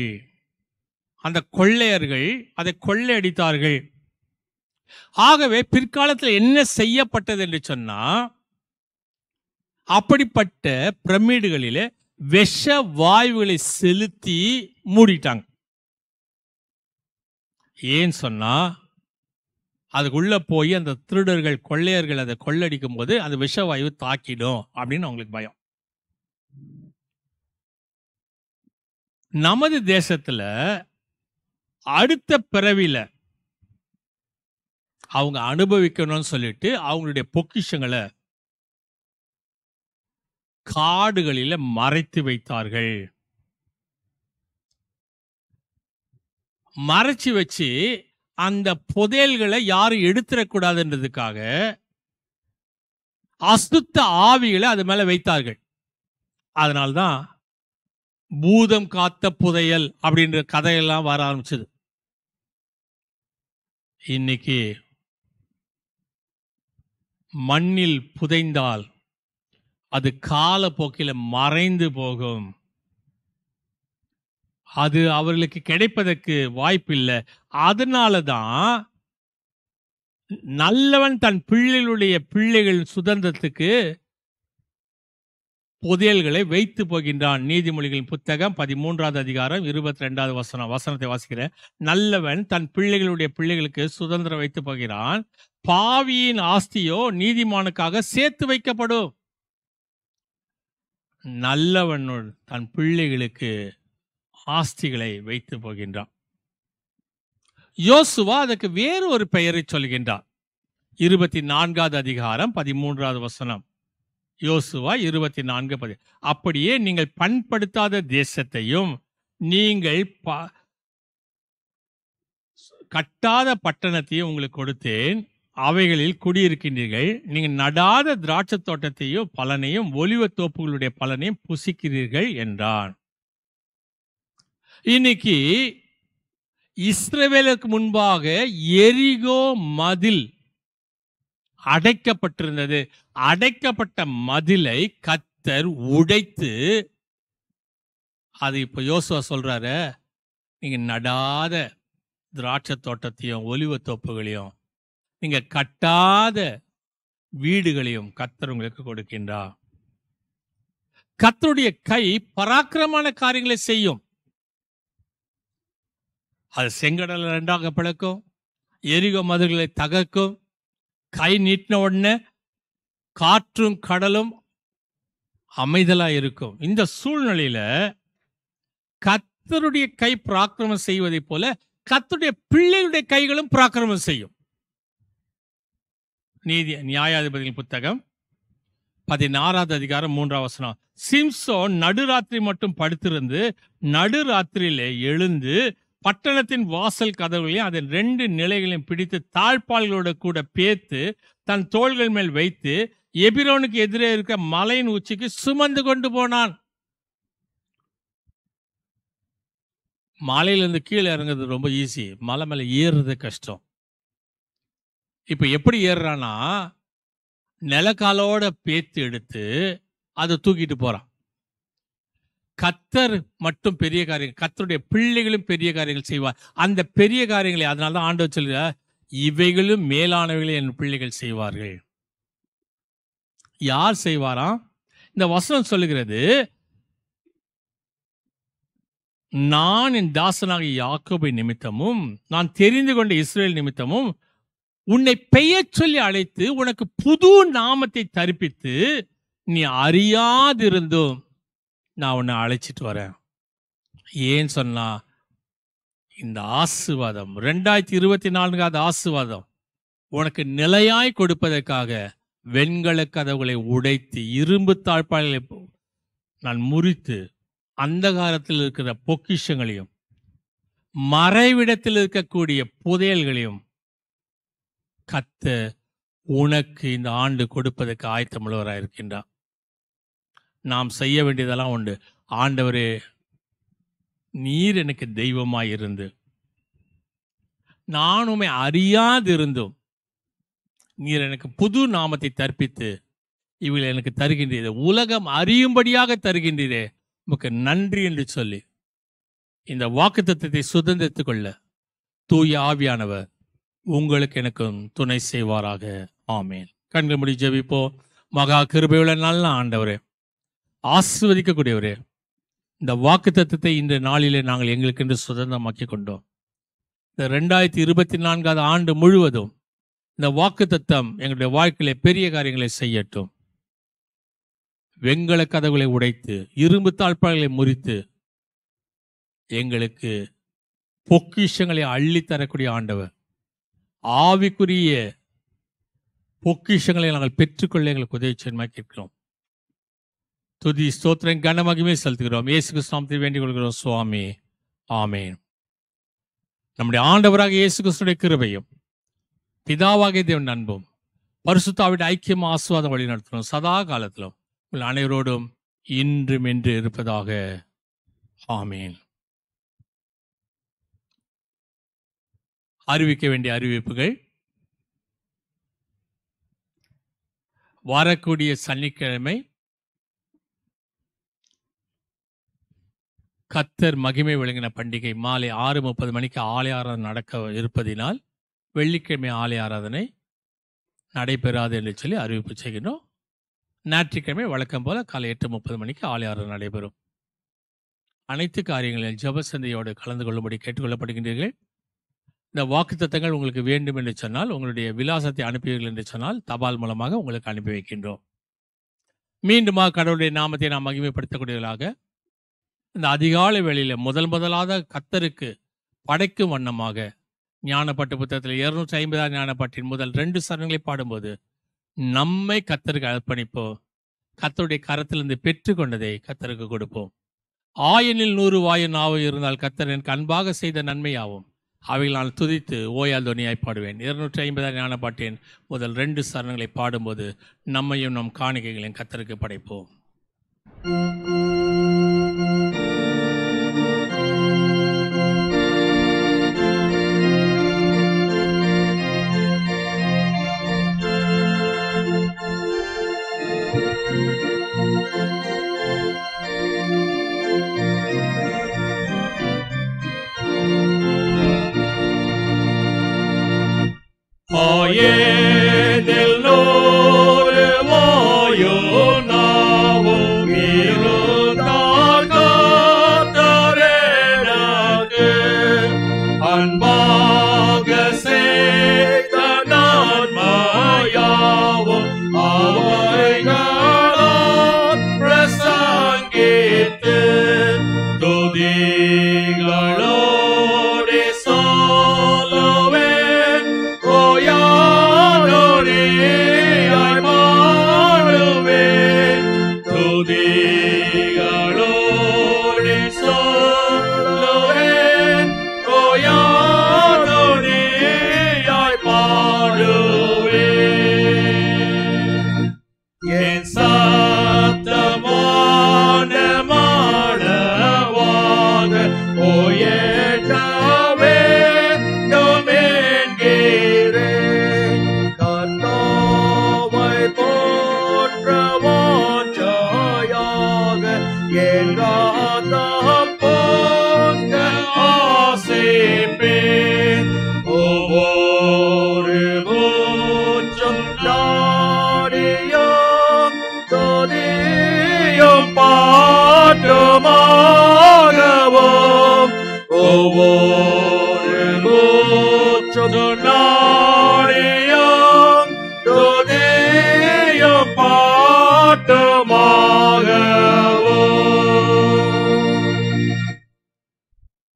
அந்த கொள்ளையர்கள் அதை கொள்ளையடித்தார்கள். ஆகவே பிற்காலத்தில் என்ன செய்யப்பட்டது என்று சொன்னா, அப்படிப்பட்ட பிரமிடுகளிலே விஷ வாயுகளை செலுத்தி மூடிட்டாங்க. ஏன் சொன்னா அதுக்குள்ள போய் அந்த திருடர்கள், கொள்ளையர்கள் அதை கொள்ளடிக்கும் போது அந்த விஷவாயு தாக்கிடும் அப்படின்னு அவங்களுக்கு பயம். நமது தேசத்துல அடுத்த பிறவில அவங்க அனுபவிக்கணும்னு சொல்லிட்டு அவங்களுடைய பொக்கிஷங்களை காடுகளில மறைத்து வைத்தார்கள். மறைச்சு வச்சு அந்த புதையல்களை யாரும் எடுத்துடக்கூடாதுன்றதுக்காக அசுத்த ஆவிகளை அது மேல வைத்தார்கள். அதனால்தான் பூதம் காத்த புதையல் அப்படின்ற கதையெல்லாம் வர ஆரம்பிச்சது. இன்னைக்கு மண்ணில் புதைந்தால் அது காலப்போக்கில் மறைந்து போகும். அது அவர்களுக்கு கிடைப்பதற்கு வாய்ப்பில்லை. அதனாலதான் நல்லவன் தன் பிள்ளைகள் சுதந்திரத்துக்கு புதையல்களை வைத்து போகின்றான். நீதிமொழிகளின் புத்தகம் 13வது அதிகாரம் 22வது வசனத்தை வாசிக்கிறேன். நல்லவன் தன் பிள்ளைகளுக்கு சுதந்திரம் வைத்து போகிறான், பாவியின் ஆஸ்தியோ நீதிமானுக்காக சேர்த்து வைக்கப்படும். நல்லவனோடு தன் பிள்ளைகளுக்கு ஆஸ்திகளை வைத்து போகின்றான். யோசுவா அதுக்கு வேறு ஒரு பெயரை சொல்கின்றார். 24வது அதிகாரம் 13வது வசனம். யோசுவா 24:10. அப்படியே நீங்கள் பண்படுத்தாத தேசத்தையும் நீங்கள் கட்டாத பட்டணத்தையும் உங்களுக்கு கொடுத்தேன், அவைகளில் குடியிருக்கின்றீர்கள். நீங்கள் நடாத திராட்சை தோட்டத்தையும் பலனையும் ஒலிவ தோப்புகளுடைய பலனையும் புசிக்கிறீர்கள் என்றான். இன்னைக்கு இஸ்ரவேலுக்கு முன்பாக எரிகோ மதில் அடைக்கப்பட்டிருந்தது. அடைக்கப்பட்ட மதிலை கர்த்தர் உடைத்து, அது இப்ப யோசுவா சொல்றாரு, நீங்க நடாத திராட்சை தோட்டத்தையும் ஒலிவ தோப்புகளையும் நீங்க கட்டாத வீடுகளையும் கர்த்தர் உங்களுக்கு கொடுக்கின்றார். கர்த்தருடைய கை பராக்கிரமான காரியங்களை செய்யும். அது செங்கடலை 2ஆக பிளக்கும், எரிகோ மதில்களை தகர்க்கும். கை நீட்டின உடனே காற்றும் கடலும் அமைதலா இருக்கும். இந்த சூழ்நிலையில கர்த்தருடைய கை பராக்கிரமம் செய்வதை போல கர்த்தருடைய பிள்ளைகளுடைய கைகளும் பராக்கிரமம் செய்யும். நியாயாதிபதிகளின் புத்தகம் 16வது அதிகாரம் 3வது வசனம். சிம்சோன் நடுராத்திரி மட்டும் படுத்திருந்து நடுராத்திரியிலே எழுந்து பட்டணத்தின் வாசல் கதவுகளையும் அதன் 2 நிலைகளையும் பிடித்து தாழ்பால்களோட கூட பேத்து தன் தோள்கள் மேல் வைத்து எபிரோனுக்கு எதிரே இருக்க மலையின் உச்சிக்கு சுமந்து கொண்டு போனான். மலையிலிருந்து கீழே இறங்குறது ரொம்ப ஈஸி, மலை மேல ஏறுறது கஷ்டம். இப்ப எப்படி ஏறுறான்னா, நிலக்காலோட பேத்து எடுத்து அதை தூக்கிட்டு போறான். கர்த்தர் மட்டும் பெரிய காரியங்கள், கர்த்தருடைய பிள்ளைகளும் பெரிய காரியங்கள் செய்வார். அந்த பெரிய காரியங்களை, அதனாலதான் ஆண்டவர் சொல்றார், இவைகளும் மேலானவைகளை என் பிள்ளைகள் செய்வார்கள். யார் செய்வாராம்? இந்த வசனம் சொல்லுகிறது, நான் என் தாசனாகிய யாக்கோபை நிமித்தமும் நான் தெரிந்து கொண்ட இஸ்ரவேல் நிமித்தமும் உன்னை பெயர் சொல்லி அழைத்து உனக்கு புது நாமத்தை தரிப்பித்து நீ அறியாதிருந்தும் நான் உன்னை அழைச்சிட்டு வரேன். ஏன் சொன்னா, இந்த ஆசீர்வாதம் 2024 ஆசீர்வாதம் உனக்கு நிலையாய் கொடுப்பதற்காக வெண்கல கதவுகளை உடைத்து இரும்பு தாழ்பாள்களை நான் முறித்து அந்தகாரத்தில் இருக்கிற பொக்கிஷங்களையும் மறைவிடத்தில் இருக்கக்கூடிய புதையல்களையும் கர்த்தர் உனக்கு இந்த ஆண்டு கொடுப்பதற்கு ஆயத்தமுள்ளவராக இருக்கின்றார். நாம் செய்ய வேண்டியதெல்லாம் உண்டு. ஆண்டவரே, நீர் எனக்கு தெய்வமாய் இருந்து நான் உம்மை அறியாதிருந்தும் நீர் எனக்கு புது நாமத்தை தற்பித்து இவளை எனக்கு தருகின்றீரே, உலகம் அறியும்படியாக தருகின்றீரே, உமக்கு நன்றி என்று சொல்லி இந்த வாக்குத்தத்தத்தை சுதந்திரத்துக் கொள்ள தூய ஆவியானவர் உங்களுக்கு எனக்கும் துணை செய்வாராக. ஆமேன். கண்கள் மூடி ஜெபிப்போ. மகா கிருபையுள்ள நல்ல ஆண்டவரே, ஆசீர்வதிக்கக்கூடியவரே, இந்த வாக்குத்தத்தத்தை இந்த நாளிலே நாங்கள் எங்களுக்கென்று சுதந்திரமாக்கி கொண்டோம். இந்த 2024 ஆண்டு முழுவதும் இந்த வாக்குத்தத்தம் எங்களுடைய வாழ்க்கையிலே பெரிய காரியங்களை செய்யட்டும். வெண்கல கதவுகளை உடைத்து இரும்பு தாழ்பாள்களை முறித்து எங்களுக்கு பொக்கிஷங்களை அள்ளித்தரக்கூடிய ஆண்டவர், ஆவிக்குரிய பொக்கிஷங்களை நாங்கள் பெற்றுக்கொள்ள எங்களுக்கு உதவி செய்யணுமாய் கேட்கிறோம். துதி ஸ்தோத்திரம் கன மகிமை செலுத்துகிறோம். இயேசு கிறிஸ்து நாமத்தில் வேண்டிக் கொள்கிறோம் சுவாமி. ஆமேன். நம்முடைய ஆண்டவராக இயேசு கிறிஸ்துடைய கிருபையும் பிதாவாகிய தேவன் அன்பும் பரிசுத்த ஆவியுடைய ஐக்கியம் ஆசீர்வாதம் வழி நடத்தணும் சதா காலத்திலும் உங்கள் அனைவரோடும் இன்றும் என்று இருப்பதாக. ஆமேன். அறிவிக்க வேண்டிய அறிவிப்புகள். வரக்கூடிய சனிக்கிழமை கர்த்தர் மகிமை விளங்கின பண்டிகை மாலை 6:30 மணிக்கு ஆலய ஆராதனை நடக்க இருப்பதினால் வெள்ளிக்கிழமை ஆலய ஆராதனை நடைபெறாது என்று சொல்லி அறிவிப்பு செய்கிறோம். ஞாயிற்றுக்கிழமை வழக்கம் போல காலை 8:30 மணிக்கு ஆலய ஆராதனை நடைபெறும். அனைத்து காரியங்களில் ஜெபசந்தையோடு கலந்து கொள்ளும்படி கேட்டுக்கொள்ளப்படுகின்றீர்கள். இந்த வாக்குத்தத்தங்கள் உங்களுக்கு வேண்டும் என்று சொன்னால் உங்களுடைய விலாசத்தை அனுப்புவீர்கள் என்று சொன்னால் தபால் மூலமாக உங்களுக்கு அனுப்பி வைக்கின்றோம். மீண்டுமாக கடவுளுடைய நாமத்தை நாம் மகிமைப்படுத்தக்கூடியவர்களாக இந்த அதிகாலை வேளையில் முதலாக கர்த்தருக்கு படைக்கும் வண்ணமாக ஞானப்பட்டு புத்தகத்தில் 250 ஞானப்பாட்டின் முதல் 2 சரணங்களை பாடும்போது நம்மை கர்த்தருக்கு அர்ப்பணிப்போம். கர்த்தருடைய கரத்திலிருந்து பெற்றுக்கொண்டதை கர்த்தருக்கு கொடுப்போம். ஆயனில் 100 வாயு நாவு இருந்தால் கர்த்தர் எனக்கு அன்பாக செய்த நன்மையாகும், அவைகள் நான் துதித்து ஓயால் தொனியாய் பாடுவேன். 250 ஞானப்பாட்டின் முதல் 2 சரணங்களை பாடும்போது நம்மையும் நம் காணிக்கைகளையும் கர்த்தருக்கு படைப்போம். ஆயனில் 100 வாயு நாவும் இருந்தால் கர்த்தர் எனக்கு அன்பாக செய்த நன்மையாவும் அவைகளால் பிரசங்கித்து துதிகளோடு சொல்லுவேன், ஓயாதொனியாய் பாடுவேன்.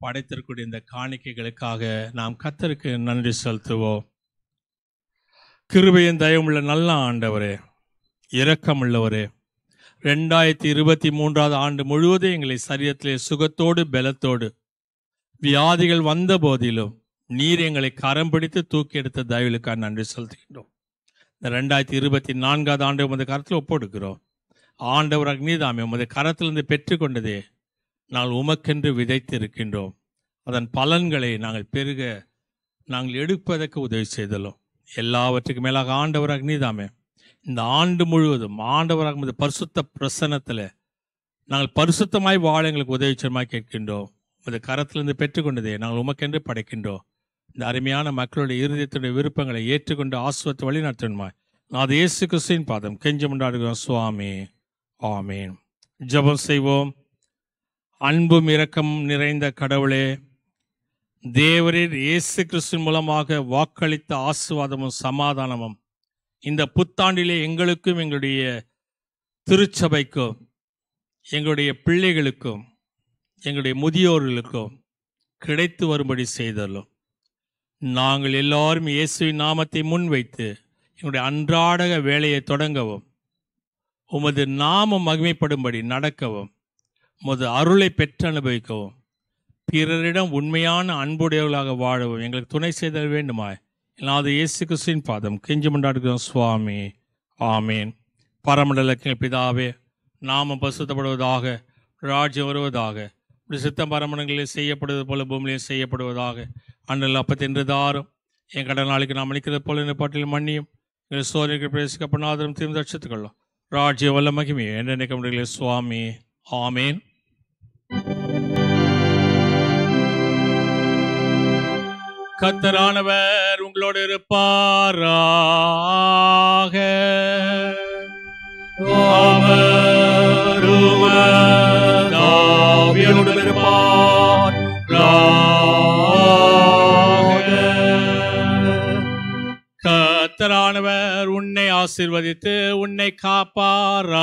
படைத்திருக்கக்கூடிய இந்த காணிக்கைகளுக்காக நாம் கர்த்தருக்கு நன்றி செலுத்துவோம். கிருபையின் தயவுள்ள நல்ல ஆண்டவரே, இரக்கமுள்ளவரே, 2023 ஆண்டு முழுவதும் எங்களை சரீரத்திலே சுகத்தோடு பலத்தோடு வியாதிகள் வந்த போதிலும் நீர் எங்களை கரம் பிடித்து தூக்கி எடுத்த தயவுகளுக்காக நன்றி செலுத்துகின்றோம். இந்த 2024 ஆண்டு உமது கரத்தில் ஒப்பொடுக்கிறோம். ஆண்டவர் அக்னிதாமே உமது கரத்திலிருந்து பெற்றுக்கொண்டதே நாங்கள் உமக்கென்று விதைத்து இருக்கின்றோம். அதன் பலன்களை நாங்கள் பெருக நாங்கள் எடுப்பதற்கு உதவி செய்தலும். எல்லாவற்றுக்கும் மேலாக ஆண்டவர் அக்னிதாமே இந்த ஆண்டு முழுவதும் ஆண்டவராக உமது பரிசுத்த பிரசன்னத்தில் நாங்கள் பரிசுத்தமாய் வாழ எங்களுக்கு உதவிச்சமாய் கேட்கின்றோம். உமது கரத்திலிருந்து பெற்றுக்கொண்டதே நாங்கள் உமக்கென்று படைக்கின்றோம். இந்த அருமையான மக்களுடைய இருதயத்துடைய விருப்பங்களை ஏற்றுக்கொண்டு ஆசுவத்தை வழி நடத்தணுமாய் நான் இயேசு கிறிஸ்துவின் பாதம் கெஞ்சி கொண்டாடுகிறோம் சுவாமி. ஆமீன். ஜெபம் செய்வோம். அன்பும் இரக்கம் நிறைந்த கடவுளே, தேவரீர் இயேசு கிறிஸ்துவின் மூலமாக வாக்களித்த ஆசீர்வாதமும் சமாதானமும் இந்த புத்தாண்டிலே எங்களுக்கும் எங்களுடைய திருச்சபைக்கும் எங்களுடைய பிள்ளைகளுக்கும் எங்களுடைய முதியோர்களுக்கும் கிடைத்து வரும்படி செய்தலும். நாங்கள் எல்லாரும் இயேசுவின் நாமத்தை முன்வைத்து எங்களுடைய அன்றாட வேலையை தொடங்கவும் உமது நாமம் மகிமைப்படும்படி நடக்கவும் உமது அருளை பெற்று அனுபவிக்கவும் பிறரிடம் உண்மையான அன்புடையவர்களாக வாழவும் எங்களுக்கு துணை செய்தல் வேண்டுமாய் இல்லாத இயேசு கிறிஸ்துவின் பாதம் கெஞ்சி கொண்டாடுகிறோம் சுவாமி. ஆமீன். பரமண்டலத்தின் பிதாவே, நாமம் பரிசுத்தப்படுவதாக, ராஜ்யம் வருவதாக, சித்தம் பரமண்டங்களில் செய்யப்படுவது போல பூமியிலே செய்யப்படுவதாக. அண்ணல் அப்பத்தின்று தாரும் என் கடன் நாளைக்கு நாம் அளிக்கிறது போல இந்த பாட்டில் மன்னியும் எங்கள் சோதனைக்கு பிரவேசிக்கப்படாதரும் தீர்ந்து ரட்சித்துக்கொள்ளும். ராஜ்ய வல்ல மகிமை என்று முடியல சுவாமி. ஆமீன். கர்த்தரானவர் உங்களோடு இருப்பாராக. கர்த்தரானவர் உன்னை ஆசீர்வதித்து உன்னை காப்பாராக.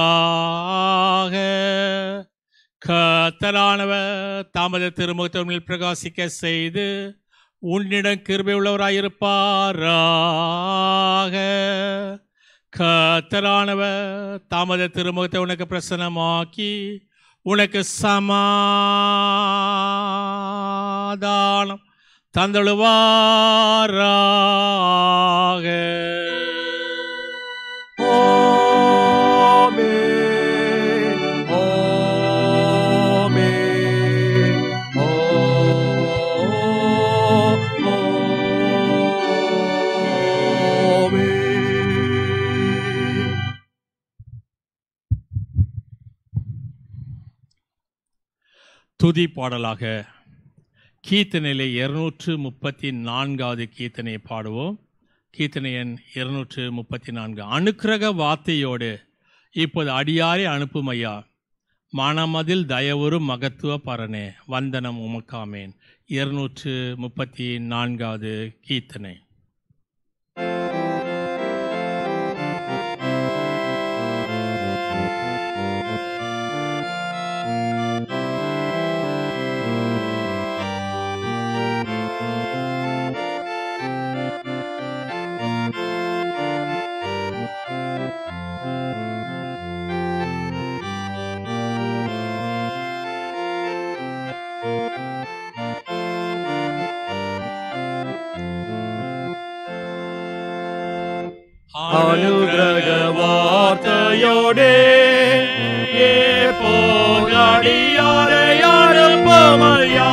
கர்த்தரானவர் தமது திருமுகத்தை பிரகாசிக்க செய்து உன்னிடம் கிருபை உள்ளவராயிருப்பாராக. கர்த்தரானவர் தமது திருமுகத்தை உனக்கு பிரசன்னமாக்கி உனக்கு சமாதானம் தந்தழுவாராக. துதி பாடலாக கீர்த்தனையிலே 234வது கீர்த்தனையை பாடுவோம். கீர்த்தனை எண் 234. அனுக்கிரக வார்த்தையோடு இப்போது அடியாரை அனுப்பும் ஐயா, மனமதில் தயவுறு மகத்துவ பரனே, வந்தனம் உமக்காமேன். 234வது கீர்த்தனை. அனுக்கிரக வார்த்தையோடே போராடியாரை அனுப்பமையா,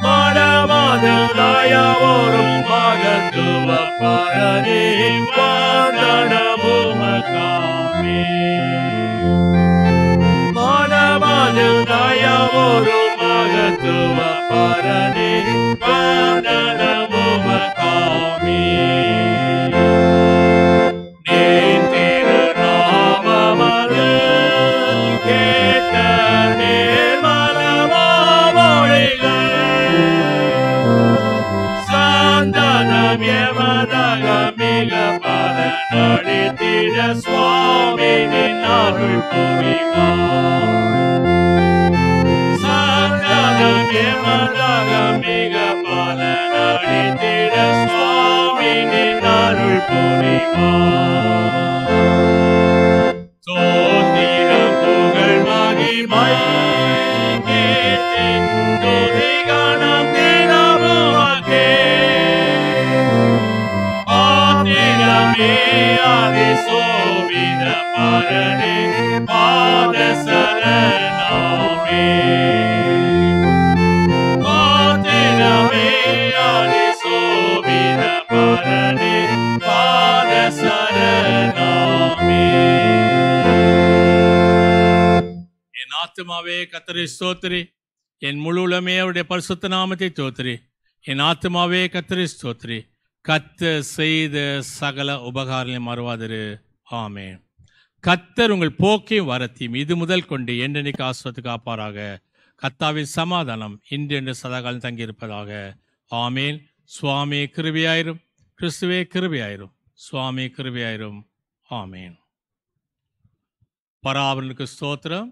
மனமதில் தயவோரும் மகத்துவ பரனே, வந்தனம் உமக்காமே. மனமதில் தயவோரும் மகத்துவ பரனே, வந்தனம் உமக்காமே. சுவாமி நின் அருள் புரிவார். சோத்திரம் புகழ் மகிமை கேட்டேன் துதி கணம் தினமுமக்கே ஆத்திரமே அதிசோபித பரணே பாத சரணாமே ஆத்திரமே அதிசோபித பரணே பாத சரணாமே. என் ஆத்துமாவே கர்த்தரை ஸ்தோத்திரி, என் முழு உளமே அவருடைய பரிசுத்த நாமத்தை ஸ்தோத்திரி. என் ஆத்துமாவே கர்த்தரை ஸ்தோத்திரி, கர்த்தர் செய்த சகல உபகாரங்களை மறவாதிரு. ஆமென். கர்த்தர் உங்கள் போக்கையும் வரத்தையும் இது முதல் கொண்டு என்றென்னைக்கு ஆஸ்வத்து காப்பாராக. கர்த்தாவின் சமாதானம் இன்று சதாகாலம் தங்கியிருப்பதாக. ஆமேன். சுவாமி கிருபையாயிரும், கிறிஸ்துவே கிருபையாயிரும், சுவாமி கிருபையாயிரும். ஆமேன். பராபரனுக்கு ஸ்தோத்திரம்.